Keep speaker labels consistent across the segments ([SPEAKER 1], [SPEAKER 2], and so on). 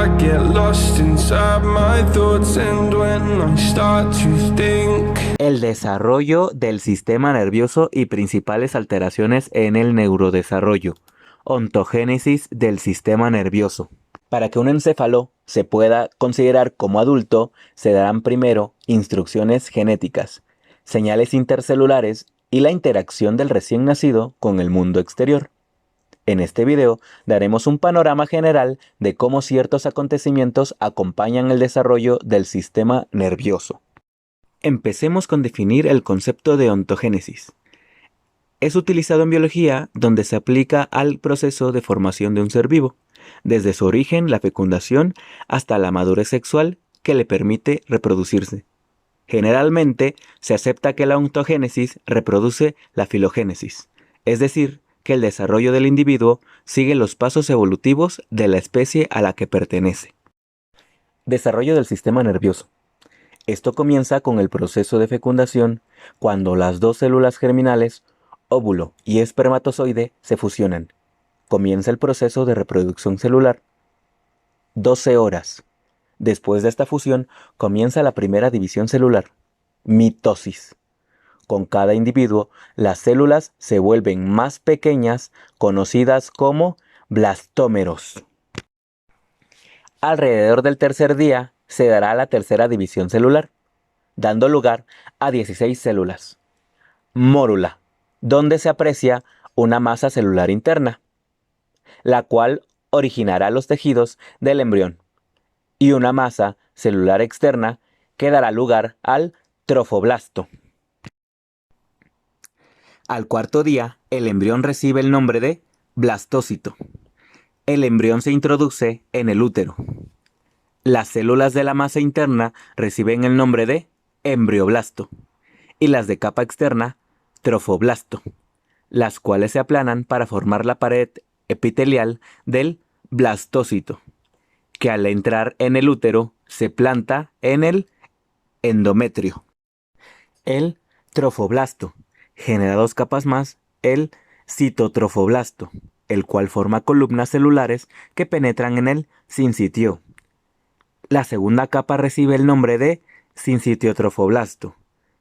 [SPEAKER 1] I get lost inside my thoughts, and when I start to think.
[SPEAKER 2] El desarrollo del sistema nervioso y principales alteraciones en el neurodesarrollo. Ontogénesis del sistema nervioso. Para que un encéfalo se pueda considerar como adulto, se darán primero instrucciones genéticas, señales intercelulares y la interacción del recién nacido con el mundo exterior. En este video daremos un panorama general de cómo ciertos acontecimientos acompañan el desarrollo del sistema nervioso. Empecemos con definir el concepto de ontogénesis. Es utilizado en biología donde se aplica al proceso de formación de un ser vivo, desde su origen, la fecundación, hasta la madurez sexual que le permite reproducirse. Generalmente se acepta que la ontogénesis reproduce la filogénesis, es decir, que el desarrollo del individuo sigue los pasos evolutivos de la especie a la que pertenece. Desarrollo del sistema nervioso. Esto comienza con el proceso de fecundación, cuando las dos células germinales, óvulo y espermatozoide, se fusionan. Comienza el proceso de reproducción celular. 12 horas. Después de esta fusión, comienza la primera división celular, mitosis. Con cada individuo, las células se vuelven más pequeñas, conocidas como blastómeros. Alrededor del tercer día, se dará la tercera división celular, dando lugar a 16 células. Mórula, donde se aprecia una masa celular interna, la cual originará los tejidos del embrión, y una masa celular externa que dará lugar al trofoblasto. Al cuarto día, el embrión recibe el nombre de blastócito. El embrión se introduce en el útero. Las células de la masa interna reciben el nombre de embrioblasto y las de capa externa, trofoblasto, las cuales se aplanan para formar la pared epitelial del blastócito, que al entrar en el útero se planta en el endometrio. El trofoblasto genera dos capas más, el citotrofoblasto, el cual forma columnas celulares que penetran en el sincitio. La segunda capa recibe el nombre de sincitiotrofoblasto,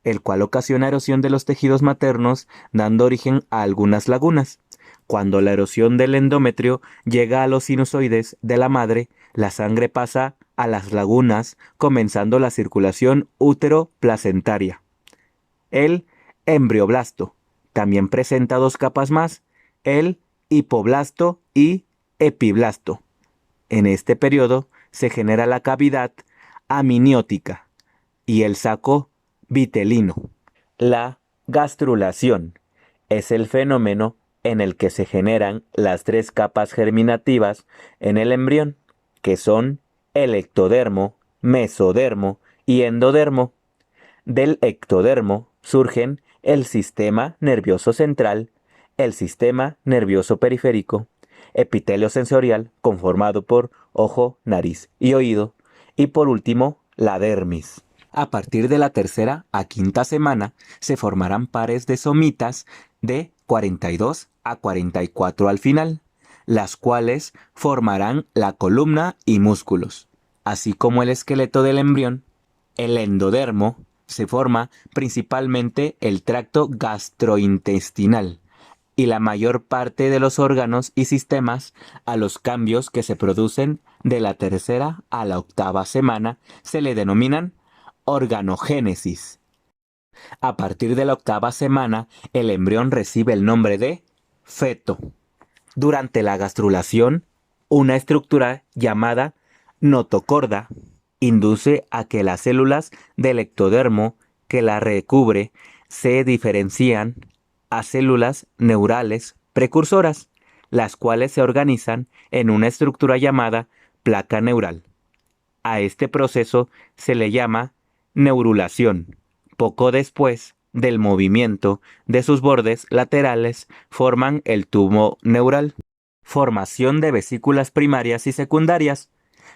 [SPEAKER 2] el cual ocasiona erosión de los tejidos maternos, dando origen a algunas lagunas. Cuando la erosión del endometrio llega a los sinusoides de la madre, la sangre pasa a las lagunas, comenzando la circulación útero-placentaria. El embrioblasto también presenta dos capas más, el hipoblasto y epiblasto. En este periodo se genera la cavidad amniótica y el saco vitelino. La gastrulación es el fenómeno en el que se generan las tres capas germinativas en el embrión, que son el ectodermo, mesodermo y endodermo. Del ectodermo surgen el sistema nervioso central, el sistema nervioso periférico, epitelio sensorial conformado por ojo, nariz y oído, y por último, la dermis. A partir de la tercera a quinta semana se formarán pares de somitas de 42 a 44 al final, las cuales formarán la columna y músculos, así como el esqueleto del embrión. El endodermo se forma principalmente el tracto gastrointestinal y la mayor parte de los órganos y sistemas. A los cambios que se producen de la tercera a la octava semana se le denominan organogénesis. A partir de la octava semana, el embrión recibe el nombre de feto. Durante la gastrulación, una estructura llamada notocorda induce a que las células del ectodermo que la recubre se diferencian a células neurales precursoras, las cuales se organizan en una estructura llamada placa neural. A este proceso se le llama neurulación. Poco después del movimiento de sus bordes laterales forman el tubo neural. Formación de vesículas primarias y secundarias.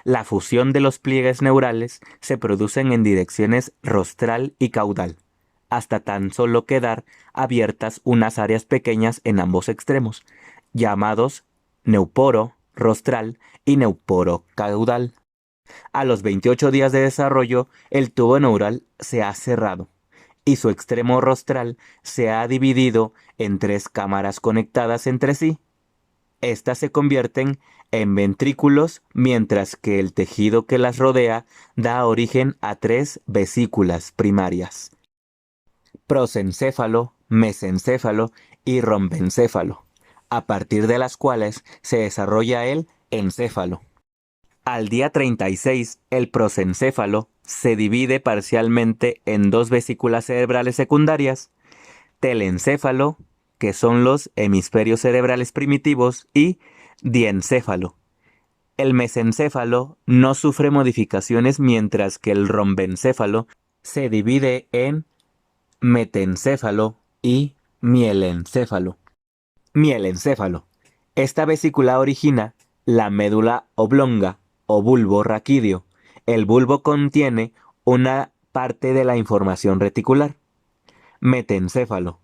[SPEAKER 2] La fusión de los pliegues neurales se producen en direcciones rostral y caudal, hasta tan solo quedar abiertas unas áreas pequeñas en ambos extremos, llamados neuporo rostral y neuporo caudal. A los 28 días de desarrollo, el tubo neural se ha cerrado y su extremo rostral se ha dividido en 3 cámaras conectadas entre sí. Estas se convierten en ventrículos, mientras que el tejido que las rodea da origen a 3 vesículas primarias: prosencéfalo, mesencéfalo y rombencéfalo, a partir de las cuales se desarrolla el encéfalo. Al día 36, el prosencéfalo se divide parcialmente en 2 vesículas cerebrales secundarias: telencéfalo, que son los hemisferios cerebrales primitivos, y diencéfalo. El mesencéfalo no sufre modificaciones, mientras que el rombencéfalo se divide en metencéfalo y mielencéfalo. Mielencéfalo. Esta vesícula origina la médula oblonga o bulbo raquídeo. El bulbo contiene una parte de la información reticular. Metencéfalo,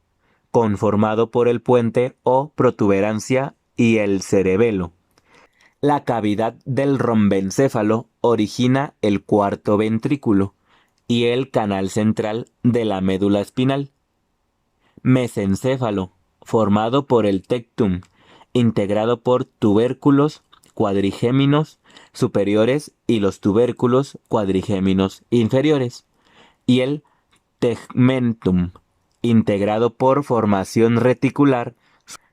[SPEAKER 2] conformado por el puente o protuberancia y el cerebelo. La cavidad del rombencéfalo origina el cuarto ventrículo y el canal central de la médula espinal. Mesencéfalo, formado por el tectum, integrado por tubérculos cuadrigéminos superiores y los tubérculos cuadrigéminos inferiores, y el tegmentum, integrado por formación reticular,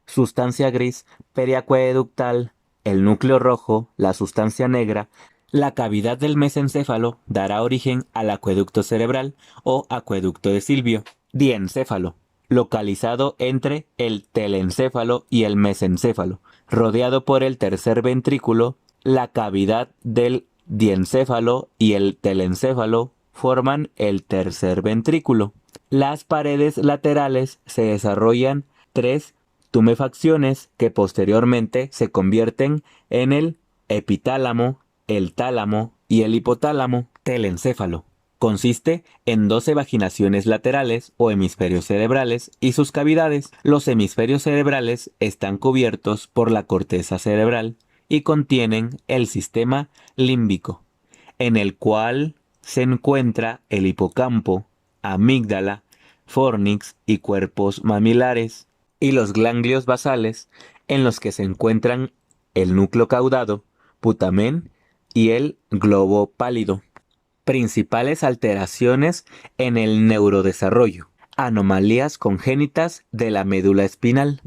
[SPEAKER 2] sustancia gris periacueductal, el núcleo rojo, la sustancia negra. La cavidad del mesencéfalo dará origen al acueducto cerebral o acueducto de Silvio. Diencéfalo, localizado entre el telencéfalo y el mesencéfalo, rodeado por el tercer ventrículo. La cavidad del diencéfalo y el telencéfalo forman el tercer ventrículo. Las paredes laterales se desarrollan 3 tumefacciones que posteriormente se convierten en el epitálamo, el tálamo y el hipotálamo. Telencéfalo consiste en 12 vaginaciones laterales o hemisferios cerebrales y sus cavidades. Los hemisferios cerebrales están cubiertos por la corteza cerebral y contienen el sistema límbico, en el cual se encuentra el hipocampo, amígdala, fornix y cuerpos mamilares, y los ganglios basales, en los que se encuentran el núcleo caudado, putamen y el globo pálido. Principales alteraciones en el neurodesarrollo: anomalías congénitas de la médula espinal.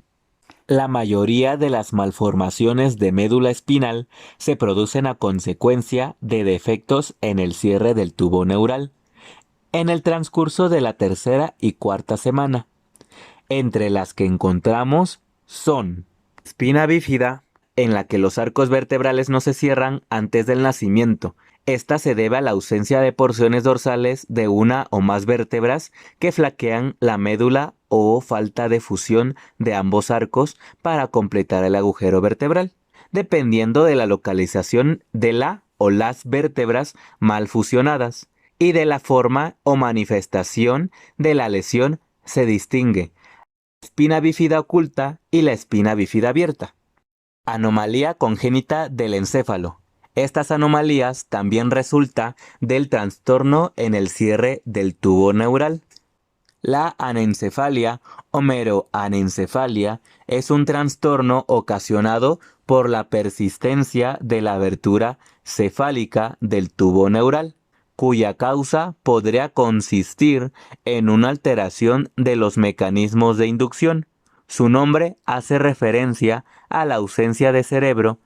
[SPEAKER 2] La mayoría de las malformaciones de médula espinal se producen a consecuencia de defectos en el cierre del tubo neural en el transcurso de la 3ª y 4ª semana. Entre las que encontramos son espina bífida, en la que los arcos vertebrales no se cierran antes del nacimiento. Esta se debe a la ausencia de porciones dorsales de una o más vértebras que flanquean la médula o falta de fusión de ambos arcos para completar el agujero vertebral, dependiendo de la localización de la o las vértebras mal fusionadas y de la forma o manifestación de la lesión. Se distingue la espina bífida oculta y la espina bífida abierta. Anomalía congénita del encéfalo. Estas anomalías también resultan del trastorno en el cierre del tubo neural. La anencefalia o meroanencefalia es un trastorno ocasionado por la persistencia de la abertura cefálica del tubo neural, cuya causa podría consistir en una alteración de los mecanismos de inducción. Su nombre hace referencia a la ausencia de cerebro.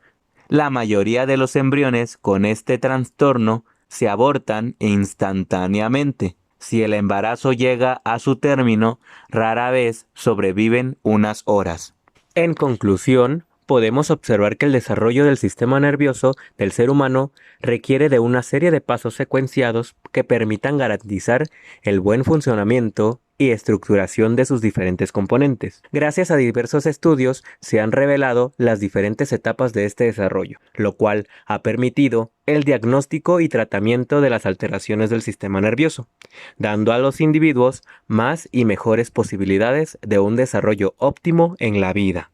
[SPEAKER 2] La mayoría de los embriones con este trastorno se abortan instantáneamente. Si el embarazo llega a su término, rara vez sobreviven unas horas. En conclusión, podemos observar que el desarrollo del sistema nervioso del ser humano requiere de una serie de pasos secuenciados que permitan garantizar el buen funcionamiento y estructuración de sus diferentes componentes. Gracias a diversos estudios se han revelado las diferentes etapas de este desarrollo, lo cual ha permitido el diagnóstico y tratamiento de las alteraciones del sistema nervioso, dando a los individuos más y mejores posibilidades de un desarrollo óptimo en la vida.